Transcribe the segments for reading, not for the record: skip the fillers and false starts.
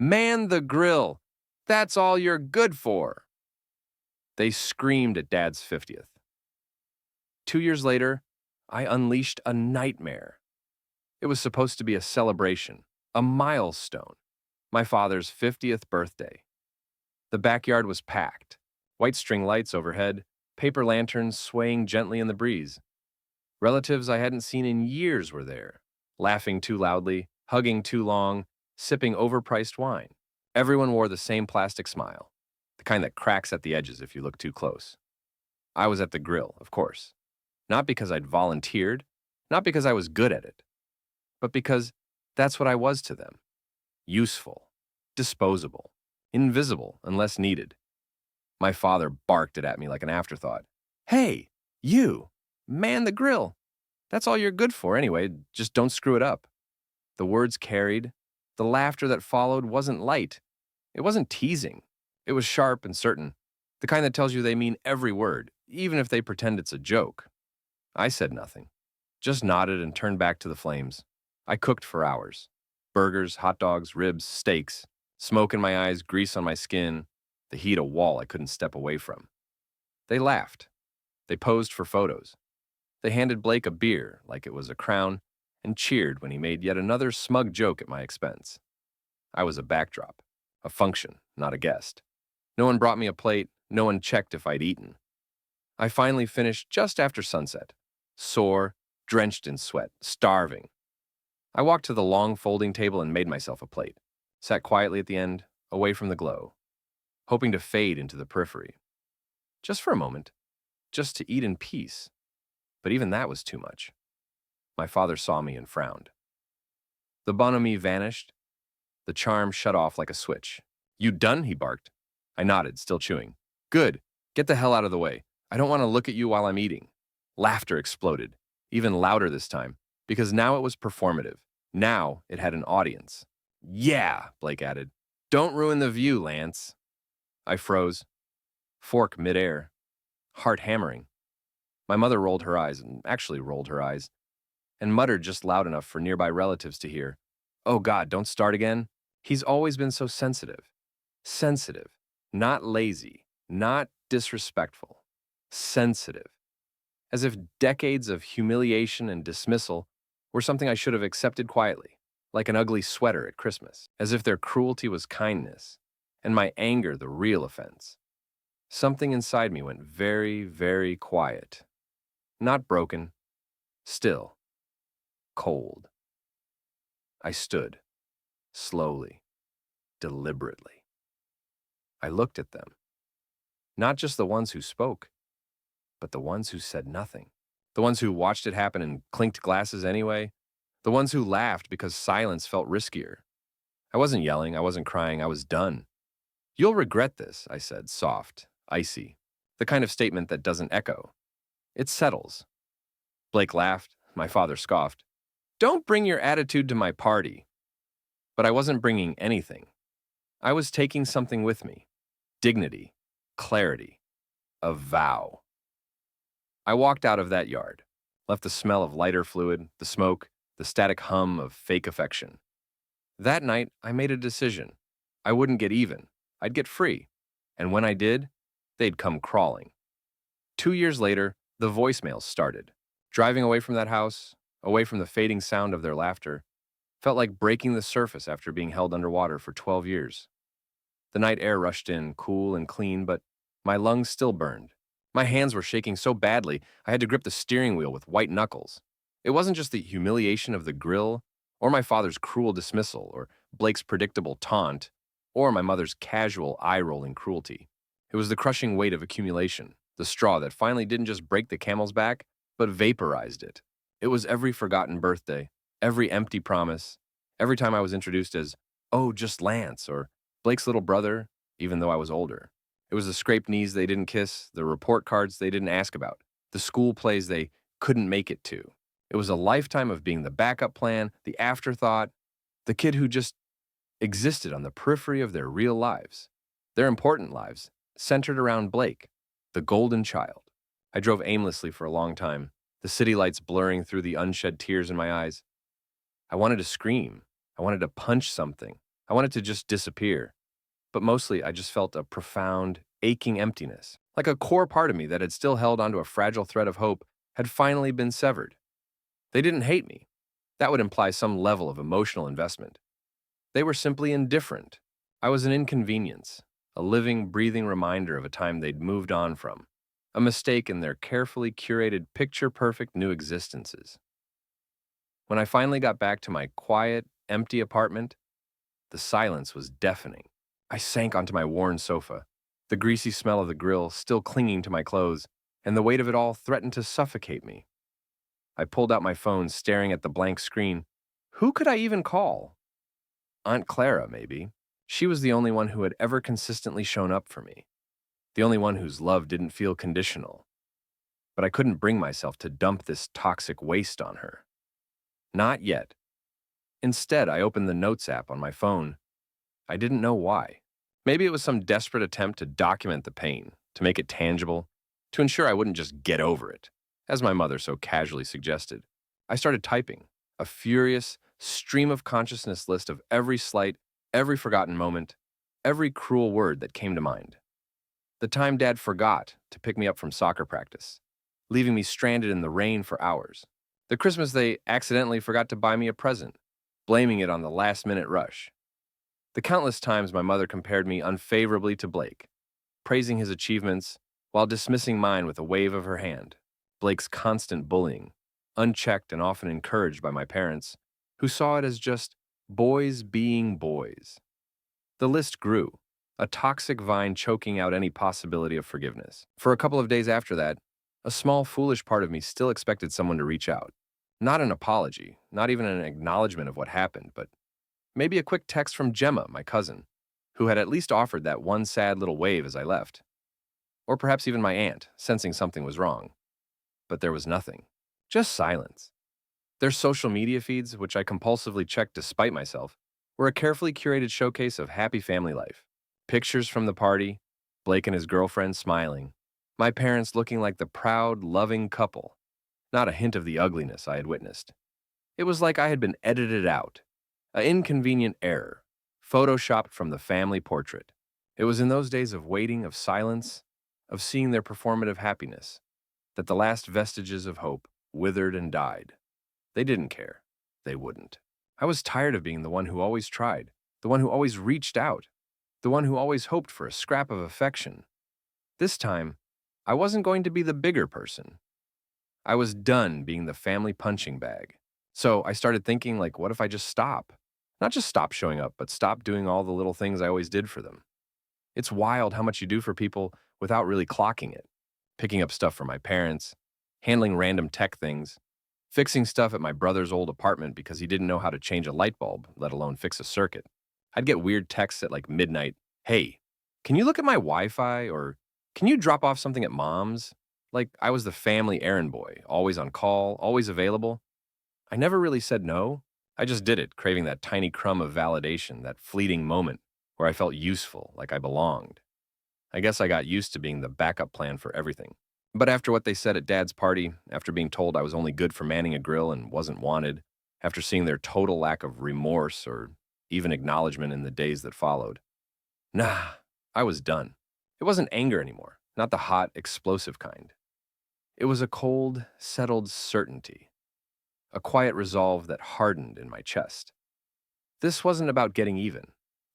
Man the grill! That's all you're good for! They screamed at Dad's 50th. 2 years later, I unleashed a nightmare. It was supposed to be a celebration, a milestone, my father's 50th birthday. The backyard was packed, white string lights overhead, paper lanterns swaying gently in the breeze. Relatives I hadn't seen in years were there, laughing too loudly, hugging too long, sipping overpriced wine. Everyone wore the same plastic smile, the kind that cracks at the edges if you look too close. I was at the grill, of course. Not because I'd volunteered, not because I was good at it, but because that's what I was to them. Useful, disposable, invisible unless needed. My father barked it at me like an afterthought. Hey, you, man the grill. That's all you're good for anyway, just don't screw it up. The words carried. The laughter that followed wasn't light. It wasn't teasing. It was sharp and certain, the kind that tells you they mean every word, even if they pretend it's a joke. I said nothing, just nodded and turned back to the flames. I cooked for hours. Burgers, hot dogs, ribs, steaks, smoke in my eyes, grease on my skin, the heat a wall I couldn't step away from. They laughed. They posed for photos. They handed Blake a beer like it was a crown and cheered when he made yet another smug joke at my expense. I was a backdrop, a function, not a guest. No one brought me a plate, no one checked if I'd eaten. I finally finished just after sunset, sore, drenched in sweat, starving. I walked to the long folding table and made myself a plate, sat quietly at the end, away from the glow, hoping to fade into the periphery. Just for a moment, just to eat in peace. But even that was too much. My father saw me and frowned. The bonhomie vanished. The charm shut off like a switch. You done? He barked. I nodded, still chewing. Good. Get the hell out of the way. I don't want to look at you while I'm eating. Laughter exploded, even louder this time, because now it was performative. Now it had an audience. Yeah, Blake added. Don't ruin the view, Lance. I froze. Fork midair. Heart hammering. My mother rolled her eyes, and actually rolled her eyes, and muttered just loud enough for nearby relatives to hear. Oh God, don't start again. He's always been so sensitive. Sensitive. Not lazy. Not disrespectful. Sensitive. As if decades of humiliation and dismissal were something I should have accepted quietly, like an ugly sweater at Christmas. As if their cruelty was kindness, and my anger the real offense. Something inside me went very, very quiet. Not broken. Still. Cold. I stood. Slowly. Deliberately. I looked at them. Not just the ones who spoke, but the ones who said nothing. The ones who watched it happen and clinked glasses anyway. The ones who laughed because silence felt riskier. I wasn't yelling, I wasn't crying, I was done. You'll regret this, I said, soft, icy. The kind of statement that doesn't echo. It settles. Blake laughed, my father scoffed. Don't bring your attitude to my party. But I wasn't bringing anything. I was taking something with me. Dignity. Clarity. A vow. I walked out of that yard, left the smell of lighter fluid, the smoke, the static hum of fake affection. That night, I made a decision. I wouldn't get even. I'd get free. And when I did, they'd come crawling. 2 years later, the voicemails started. Driving away from that house, away from the fading sound of their laughter, felt like breaking the surface after being held underwater for 12 years. The night air rushed in, cool and clean, but my lungs still burned. My hands were shaking so badly, I had to grip the steering wheel with white knuckles. It wasn't just the humiliation of the grill, or my father's cruel dismissal, or Blake's predictable taunt, or my mother's casual eye-rolling cruelty. It was the crushing weight of accumulation, the straw that finally didn't just break the camel's back, but vaporized it. It was every forgotten birthday, every empty promise, every time I was introduced as, oh, just Lance, or Blake's little brother, even though I was older. It was the scraped knees they didn't kiss, the report cards they didn't ask about, the school plays they couldn't make it to. It was a lifetime of being the backup plan, the afterthought, the kid who just existed on the periphery of their real lives, their important lives, centered around Blake, the golden child. I drove aimlessly for a long time, the city lights blurring through the unshed tears in my eyes. I wanted to scream. I wanted to punch something. I wanted to just disappear, but mostly I just felt a profound, aching emptiness, like a core part of me that had still held onto a fragile thread of hope had finally been severed. They didn't hate me. That would imply some level of emotional investment. They were simply indifferent. I was an inconvenience, a living, breathing reminder of a time they'd moved on from, a mistake in their carefully curated, picture-perfect new existences. When I finally got back to my quiet, empty apartment, the silence was deafening. I sank onto my worn sofa, the greasy smell of the grill still clinging to my clothes, and the weight of it all threatened to suffocate me. I pulled out my phone, staring at the blank screen. Who could I even call? Aunt Clara, maybe. She was the only one who had ever consistently shown up for me, the only one whose love didn't feel conditional. But I couldn't bring myself to dump this toxic waste on her. Not yet. Instead, I opened the Notes app on my phone. I didn't know why. Maybe it was some desperate attempt to document the pain, to make it tangible, to ensure I wouldn't just get over it, as my mother so casually suggested. I started typing, a furious, stream of consciousness list of every slight, every forgotten moment, every cruel word that came to mind. The time Dad forgot to pick me up from soccer practice, leaving me stranded in the rain for hours. The Christmas they accidentally forgot to buy me a present, blaming it on the last-minute rush. The countless times my mother compared me unfavorably to Blake, praising his achievements while dismissing mine with a wave of her hand. Blake's constant bullying, unchecked and often encouraged by my parents, who saw it as just boys being boys. The list grew, a toxic vine choking out any possibility of forgiveness. For a couple of days after that, a small, foolish part of me still expected someone to reach out. Not an apology, not even an acknowledgement of what happened, but maybe a quick text from Gemma, my cousin, who had at least offered that one sad little wave as I left. Or perhaps even my aunt, sensing something was wrong. But there was nothing. Just silence. Their social media feeds, which I compulsively checked despite myself, were a carefully curated showcase of happy family life. Pictures from the party, Blake and his girlfriend smiling, my parents looking like the proud, loving couple, not a hint of the ugliness I had witnessed. It was like I had been edited out, an inconvenient error, photoshopped from the family portrait. It was in those days of waiting, of silence, of seeing their performative happiness, that the last vestiges of hope withered and died. They didn't care. They wouldn't. I was tired of being the one who always tried, the one who always reached out, the one who always hoped for a scrap of affection. This time, I wasn't going to be the bigger person. I was done being the family punching bag. So I started thinking, like, what if I just stop? Not just stop showing up, but stop doing all the little things I always did for them. It's wild how much you do for people without really clocking it. Picking up stuff for my parents, handling random tech things, fixing stuff at my brother's old apartment because he didn't know how to change a light bulb, let alone fix a circuit. I'd get weird texts at like midnight. Hey, can you look at my Wi-Fi? Or can you drop off something at mom's? Like I was the family errand boy, always on call, always available. I never really said no. I just did it, craving that tiny crumb of validation, that fleeting moment where I felt useful, like I belonged. I guess I got used to being the backup plan for everything. But after what they said at Dad's party, after being told I was only good for manning a grill and wasn't wanted, after seeing their total lack of remorse or even acknowledgement in the days that followed, I was done. It wasn't anger anymore, not the hot, explosive kind. It was a cold, settled certainty, a quiet resolve that hardened in my chest. This wasn't about getting even,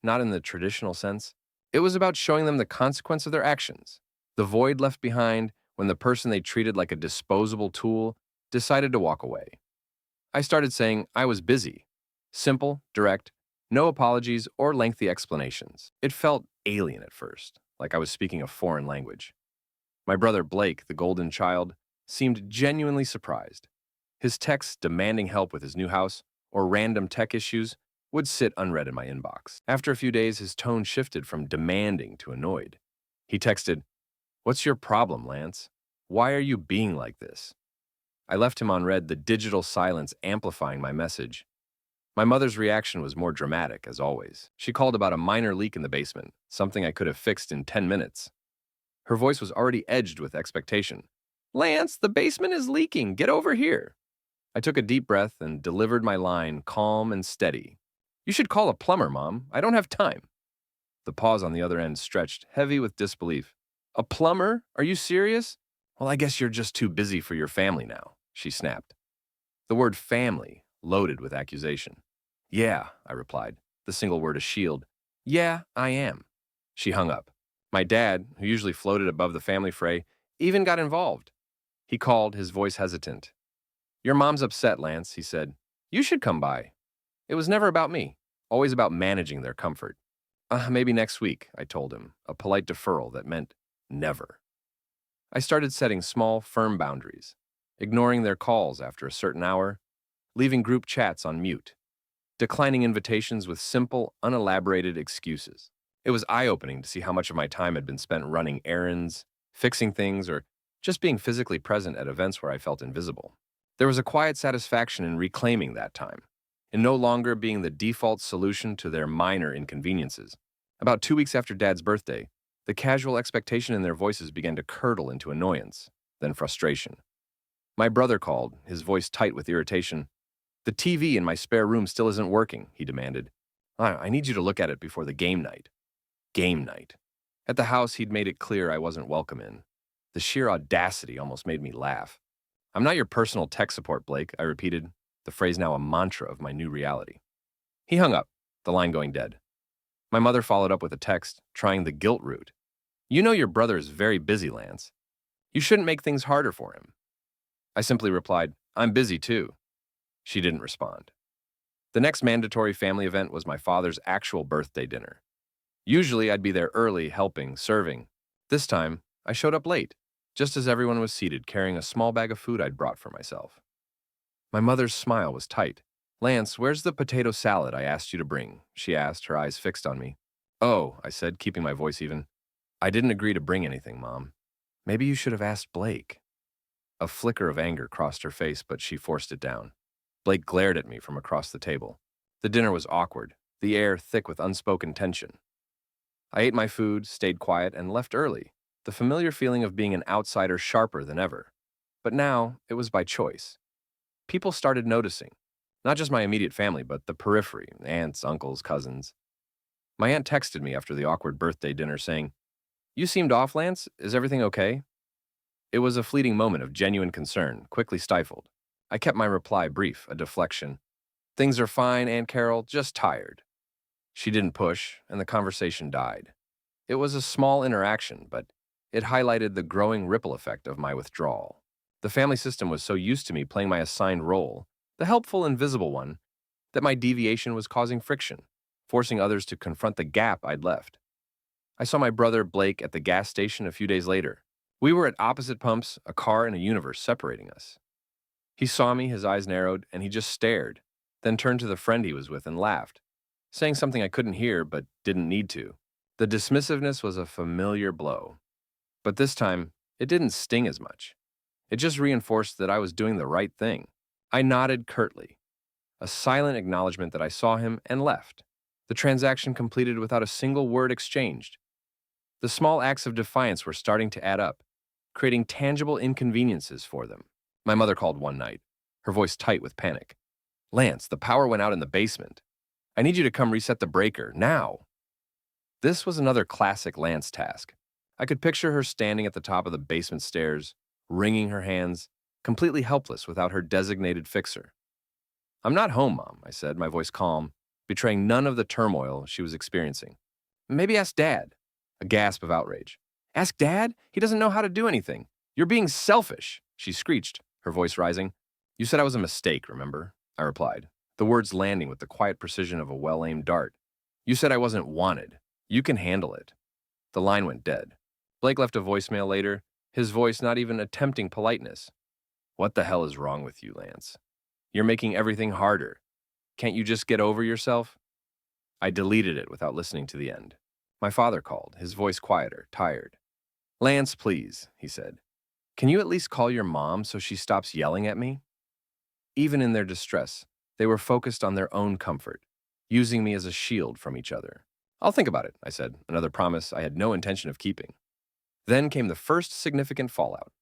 not in the traditional sense. It was about showing them the consequence of their actions, the void left behind when the person they treated like a disposable tool decided to walk away. I started saying I was busy. Simple, direct, no apologies or lengthy explanations. It felt alien at first, like I was speaking a foreign language. My brother Blake, the golden child, seemed genuinely surprised. His texts demanding help with his new house or random tech issues would sit unread in my inbox. After a few days, his tone shifted from demanding to annoyed. He texted, "What's your problem, Lance? Why are you being like this?" I left him on read, the digital silence amplifying my message. My mother's reaction was more dramatic, as always. She called about a minor leak in the basement, something I could have fixed in 10 minutes. Her voice was already edged with expectation. "Lance, the basement is leaking. Get over here." I took a deep breath and delivered my line calm and steady. You should call a plumber, Mom. I don't have time. The pause on the other end stretched, heavy with disbelief. A plumber? Are you serious? Well, I guess you're just too busy for your family now, she snapped. The word family loaded with accusation. Yeah, I replied, the single word a shield. Yeah, I am. She hung up. My dad, who usually floated above the family fray, even got involved. He called, his voice hesitant. Your mom's upset, Lance, he said. You should come by. It was never about me, always about managing their comfort. Maybe next week, I told him, a polite deferral that meant never. I started setting small, firm boundaries, ignoring their calls after a certain hour, leaving group chats on mute, declining invitations with simple, unelaborated excuses. It was eye-opening to see how much of my time had been spent running errands, fixing things, or just being physically present at events where I felt invisible. There was a quiet satisfaction in reclaiming that time, in no longer being the default solution to their minor inconveniences. About 2 weeks after Dad's birthday, the casual expectation in their voices began to curdle into annoyance, then frustration. My brother called, his voice tight with irritation. The TV in my spare room still isn't working, he demanded. I need you to look at it before the game night. Game night. At the house, he'd made it clear I wasn't welcome in. The sheer audacity almost made me laugh. I'm not your personal tech support, Blake, I repeated, the phrase now a mantra of my new reality. He hung up, the line going dead. My mother followed up with a text, trying the guilt route. You know your brother is very busy, Lance. You shouldn't make things harder for him. I simply replied, I'm busy too. She didn't respond. The next mandatory family event was my father's actual birthday dinner. Usually I'd be there early, helping, serving. This time, I showed up late, just as everyone was seated, carrying a small bag of food I'd brought for myself. My mother's smile was tight. Lance, where's the potato salad I asked you to bring? She asked, her eyes fixed on me. Oh, I said, keeping my voice even. I didn't agree to bring anything, Mom. Maybe you should have asked Blake. A flicker of anger crossed her face, but she forced it down. Blake glared at me from across the table. The dinner was awkward, the air thick with unspoken tension. I ate my food, stayed quiet, and left early, the familiar feeling of being an outsider sharper than ever. But now, it was by choice. People started noticing. Not just my immediate family, but the periphery, aunts, uncles, cousins. My aunt texted me after the awkward birthday dinner saying, You seemed off, Lance. Is everything okay? It was a fleeting moment of genuine concern, quickly stifled. I kept my reply brief, a deflection. Things are fine, Aunt Carol, just tired. She didn't push, and the conversation died. It was a small interaction, but it highlighted the growing ripple effect of my withdrawal. The family system was so used to me playing my assigned role, the helpful invisible one, that my deviation was causing friction, forcing others to confront the gap I'd left. I saw my brother Blake at the gas station a few days later. We were at opposite pumps, a car and a universe separating us. He saw me, his eyes narrowed, and he just stared, then turned to the friend he was with and laughed, saying something I couldn't hear but didn't need to. The dismissiveness was a familiar blow. But this time, it didn't sting as much. It just reinforced that I was doing the right thing. I nodded curtly, a silent acknowledgement that I saw him, and left. The transaction completed without a single word exchanged. The small acts of defiance were starting to add up, creating tangible inconveniences for them. My mother called one night, her voice tight with panic. Lance, the power went out in the basement. I need you to come reset the breaker, now. This was another classic Lance task. I could picture her standing at the top of the basement stairs, wringing her hands, completely helpless without her designated fixer. I'm not home, Mom, I said, my voice calm, betraying none of the turmoil she was experiencing. Maybe ask Dad. A gasp of outrage. Ask Dad? He doesn't know how to do anything. You're being selfish, she screeched, her voice rising. You said I was a mistake, remember? I replied, the words landing with the quiet precision of a well-aimed dart. You said I wasn't wanted. You can handle it. The line went dead. Blake left a voicemail later, his voice not even attempting politeness. What the hell is wrong with you, Lance? You're making everything harder. Can't you just get over yourself? I deleted it without listening to the end. My father called, his voice quieter, tired. Lance, please, he said. Can you at least call your mom so she stops yelling at me? Even in their distress, they were focused on their own comfort, using me as a shield from each other. I'll think about it, I said, another promise I had no intention of keeping. Then came the first significant fallout.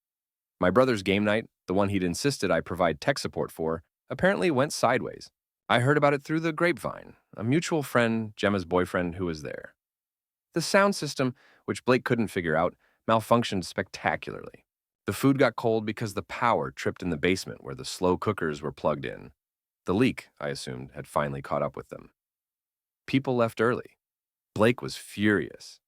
My brother's game night, the one he'd insisted I provide tech support for, apparently went sideways. I heard about it through the grapevine, a mutual friend, Gemma's boyfriend, who was there. The sound system, which Blake couldn't figure out, malfunctioned spectacularly. The food got cold because the power tripped in the basement where the slow cookers were plugged in. The leak, I assumed, had finally caught up with them. People left early. Blake was furious.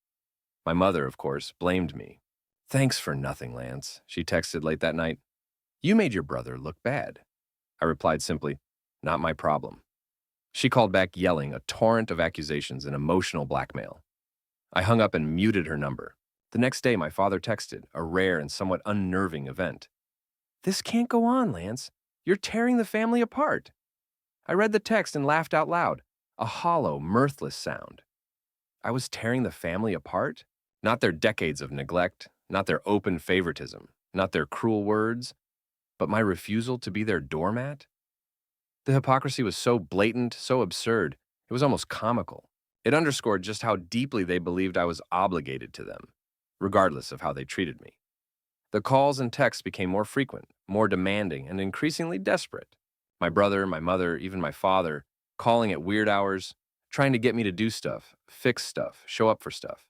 My mother, of course, blamed me. "Thanks for nothing, Lance," she texted late that night. "You made your brother look bad." I replied simply, "Not my problem." She called back yelling, a torrent of accusations and emotional blackmail. I hung up and muted her number. The next day, my father texted, a rare and somewhat unnerving event. "This can't go on, Lance. You're tearing the family apart." I read the text and laughed out loud, a hollow, mirthless sound. I was tearing the family apart? Not their decades of neglect, not their open favoritism, not their cruel words, but my refusal to be their doormat? The hypocrisy was so blatant, so absurd, it was almost comical. It underscored just how deeply they believed I was obligated to them, regardless of how they treated me. The calls and texts became more frequent, more demanding, and increasingly desperate. My brother, my mother, even my father, calling at weird hours, trying to get me to do stuff, fix stuff, show up for stuff.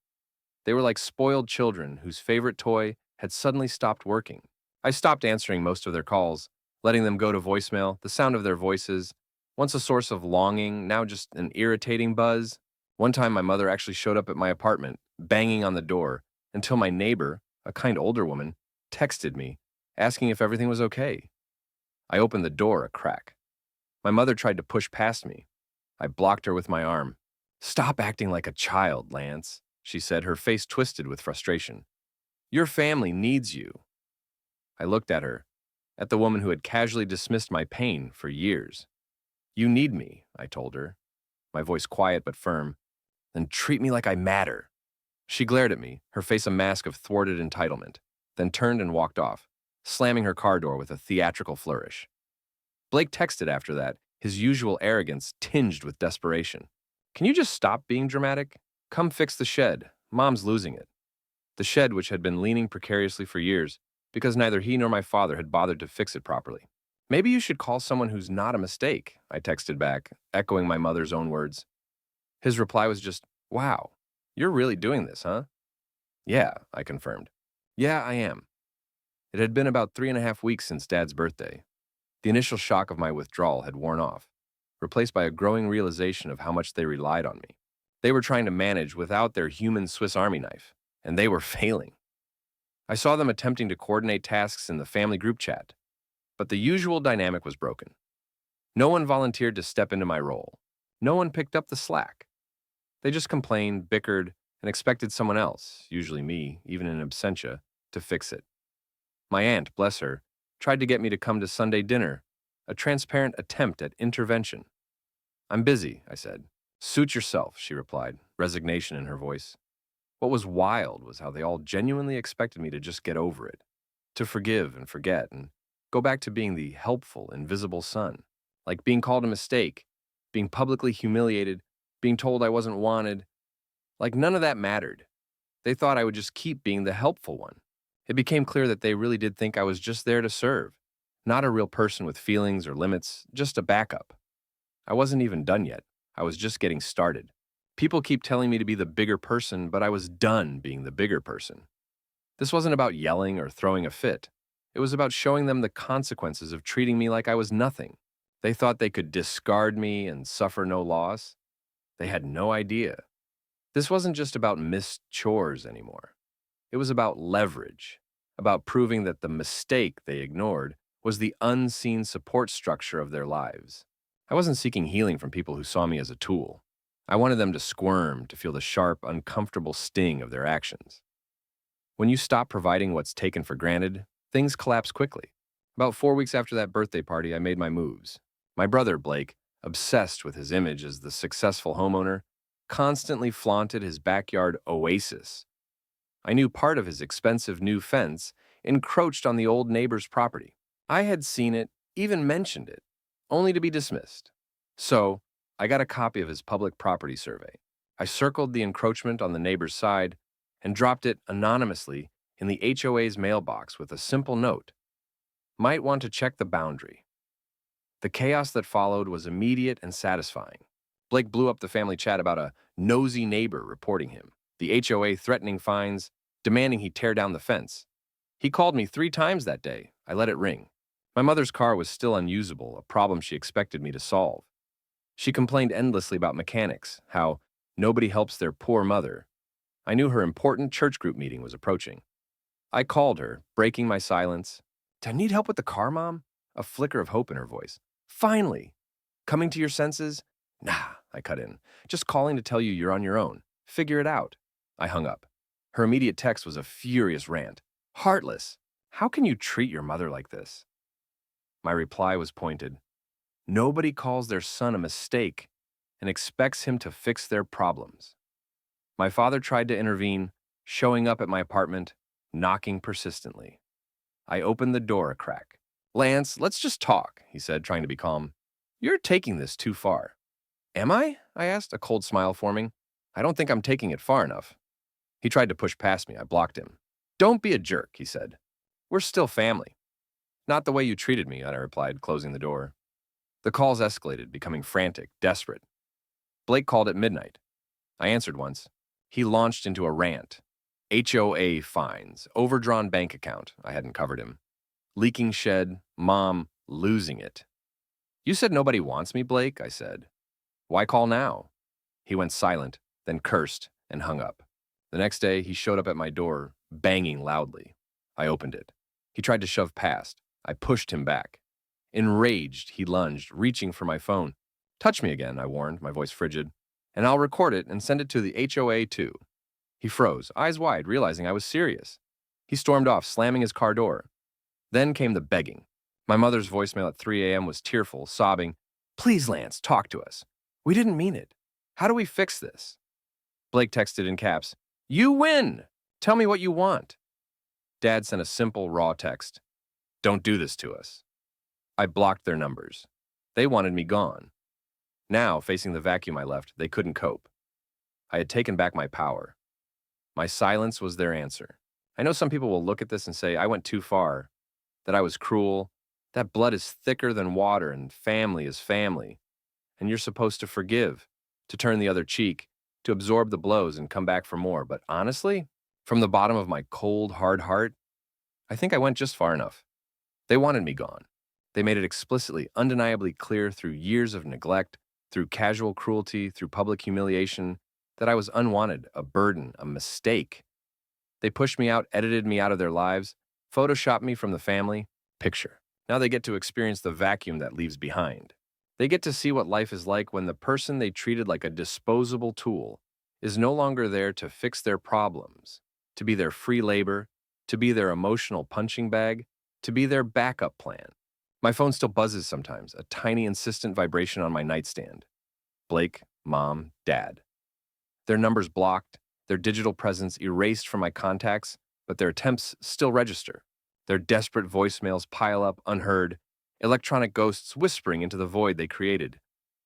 They were like spoiled children whose favorite toy had suddenly stopped working. I stopped answering most of their calls, letting them go to voicemail, the sound of their voices, once a source of longing, now just an irritating buzz. One time my mother actually showed up at my apartment, banging on the door, until my neighbor, a kind older woman, texted me, asking if everything was okay. I opened the door a crack. My mother tried to push past me. I blocked her with my arm. "Stop acting like a child, Lance," she said, her face twisted with frustration. "Your family needs you." I looked at her, at the woman who had casually dismissed my pain for years. "You need me," I told her, my voice quiet but firm. "Then treat me like I matter." She glared at me, her face a mask of thwarted entitlement, then turned and walked off, slamming her car door with a theatrical flourish. Blake texted after that, his usual arrogance tinged with desperation. "Can you just stop being dramatic? Come fix the shed. Mom's losing it." The shed, which had been leaning precariously for years, because neither he nor my father had bothered to fix it properly. "Maybe you should call someone who's not a mistake," I texted back, echoing my mother's own words. His reply was just, "Wow, you're really doing this, huh?" "Yeah," I confirmed. "Yeah, I am." It had been about 3.5 weeks since Dad's birthday. The initial shock of my withdrawal had worn off, replaced by a growing realization of how much they relied on me. They were trying to manage without their human Swiss Army knife, and they were failing. I saw them attempting to coordinate tasks in the family group chat, but the usual dynamic was broken. No one volunteered to step into my role. No one picked up the slack. They just complained, bickered, and expected someone else, usually me, even in absentia, to fix it. My aunt, bless her, tried to get me to come to Sunday dinner, a transparent attempt at intervention. "I'm busy," I said. "Suit yourself," she replied, resignation in her voice. What was wild was how they all genuinely expected me to just get over it, to forgive and forget, and go back to being the helpful, invisible son. Like being called a mistake, being publicly humiliated, being told I wasn't wanted. Like none of that mattered. They thought I would just keep being the helpful one. It became clear that they really did think I was just there to serve, not a real person with feelings or limits, just a backup. I wasn't even done yet. I was just getting started. People keep telling me to be the bigger person, but I was done being the bigger person. This wasn't about yelling or throwing a fit. It was about showing them the consequences of treating me like I was nothing. They thought they could discard me and suffer no loss. They had no idea. This wasn't just about missed chores anymore. It was about leverage, about proving that the mistake they ignored was the unseen support structure of their lives. I wasn't seeking healing from people who saw me as a tool. I wanted them to squirm, to feel the sharp, uncomfortable sting of their actions. When you stop providing what's taken for granted, things collapse quickly. About 4 weeks after that birthday party, I made my moves. My brother, Blake, obsessed with his image as the successful homeowner, constantly flaunted his backyard oasis. I knew part of his expensive new fence encroached on the old neighbor's property. I had seen it, even mentioned it, only to be dismissed. So, I got a copy of his public property survey. I circled the encroachment on the neighbor's side and dropped it anonymously in the HOA's mailbox with a simple note. Might want to check the boundary. The chaos that followed was immediate and satisfying. Blake blew up the family chat about a nosy neighbor reporting him, the HOA threatening fines, demanding he tear down the fence. He called me 3 times that day. I let it ring. My mother's car was still unusable, a problem she expected me to solve. She complained endlessly about mechanics, how nobody helps their poor mother. I knew her important church group meeting was approaching. I called her, breaking my silence. "Do I need help with the car, Mom?" A flicker of hope in her voice. "Finally! Coming to your senses?" "Nah," I cut in. "Just calling to tell you you're on your own. Figure it out." I hung up. Her immediate text was a furious rant. "Heartless! How can you treat your mother like this?" My reply was pointed. Nobody calls their son a mistake and expects him to fix their problems. My father tried to intervene, showing up at my apartment, knocking persistently. I opened the door a crack. "Lance, let's just talk," he said, trying to be calm. "You're taking this too far." "Am I?" I asked, a cold smile forming. "I don't think I'm taking it far enough." He tried to push past me. I blocked him. "Don't be a jerk," he said. "We're still family." "Not the way you treated me," I replied, closing the door. The calls escalated, becoming frantic, desperate. Blake called at midnight. I answered once. He launched into a rant. HOA fines, overdrawn bank account, I hadn't covered him. Leaking shed, Mom, losing it. "You said nobody wants me, Blake," I said. "Why call now?" He went silent, then cursed and hung up. The next day, he showed up at my door, banging loudly. I opened it. He tried to shove past. I pushed him back. Enraged, he lunged, reaching for my phone. "Touch me again," I warned, my voice frigid, "and I'll record it and send it to the HOA too." He froze, eyes wide, realizing I was serious. He stormed off, slamming his car door. Then came the begging. My mother's voicemail at 3 a.m. was tearful, sobbing, "Please, Lance, talk to us. We didn't mean it. How do we fix this?" Blake texted in caps, "You win! Tell me what you want." Dad sent a simple, raw text. "Don't do this to us." I blocked their numbers. They wanted me gone. Now, facing the vacuum I left, they couldn't cope. I had taken back my power. My silence was their answer. I know some people will look at this and say I went too far, that I was cruel, that blood is thicker than water and family is family, and you're supposed to forgive, to turn the other cheek, to absorb the blows and come back for more. But honestly, from the bottom of my cold, hard heart, I think I went just far enough. They wanted me gone. They made it explicitly, undeniably clear through years of neglect, through casual cruelty, through public humiliation, that I was unwanted, a burden, a mistake. They pushed me out, edited me out of their lives, photoshopped me from the family. Picture. Now they get to experience the vacuum that leaves behind. They get to see what life is like when the person they treated like a disposable tool is no longer there to fix their problems, to be their free labor, to be their emotional punching bag, to be their backup plan. My phone still buzzes sometimes, a tiny insistent vibration on my nightstand. Blake, Mom, Dad. Their numbers blocked, their digital presence erased from my contacts, but their attempts still register. Their desperate voicemails pile up unheard, electronic ghosts whispering into the void they created.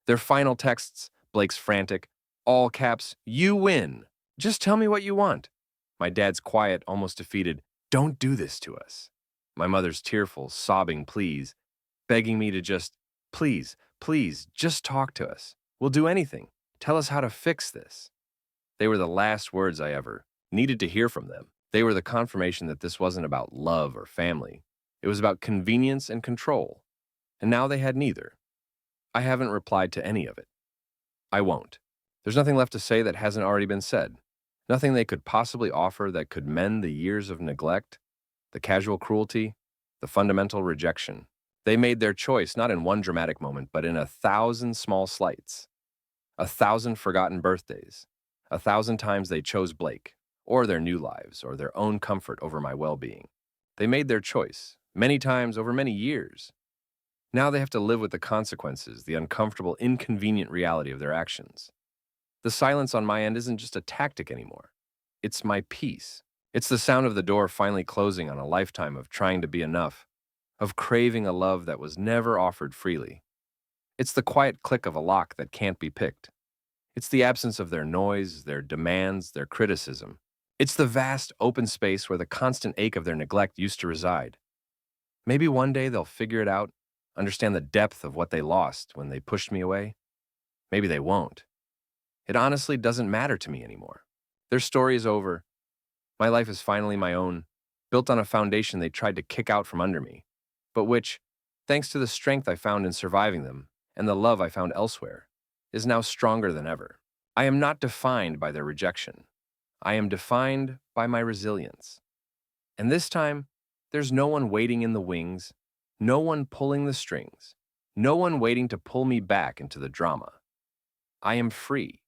Their final texts, Blake's frantic, all caps, "You win. Just tell me what you want." My dad's quiet, almost defeated, "Don't do this to us." My mother's tearful, sobbing pleas, begging me to please, please, just talk to us. We'll do anything. Tell us how to fix this." They were the last words I ever needed to hear from them. They were the confirmation that this wasn't about love or family. It was about convenience and control. And now they had neither. I haven't replied to any of it. I won't. There's nothing left to say that hasn't already been said. Nothing they could possibly offer that could mend the years of neglect, the casual cruelty, the fundamental rejection. They made their choice not in one dramatic moment, but in 1,000 small slights. 1,000 forgotten birthdays. 1,000 times they chose Blake, or their new lives, or their own comfort over my well-being. They made their choice, many times over many years. Now they have to live with the consequences, the uncomfortable, inconvenient reality of their actions. The silence on my end isn't just a tactic anymore. It's my peace. It's the sound of the door finally closing on a lifetime of trying to be enough, of craving a love that was never offered freely. It's the quiet click of a lock that can't be picked. It's the absence of their noise, their demands, their criticism. It's the vast open space where the constant ache of their neglect used to reside. Maybe one day they'll figure it out, understand the depth of what they lost when they pushed me away. Maybe they won't. It honestly doesn't matter to me anymore. Their story is over. My life is finally my own, built on a foundation they tried to kick out from under me, but which, thanks to the strength I found in surviving them and the love I found elsewhere, is now stronger than ever. I am not defined by their rejection. I am defined by my resilience. And this time, there's no one waiting in the wings, no one pulling the strings, no one waiting to pull me back into the drama. I am free.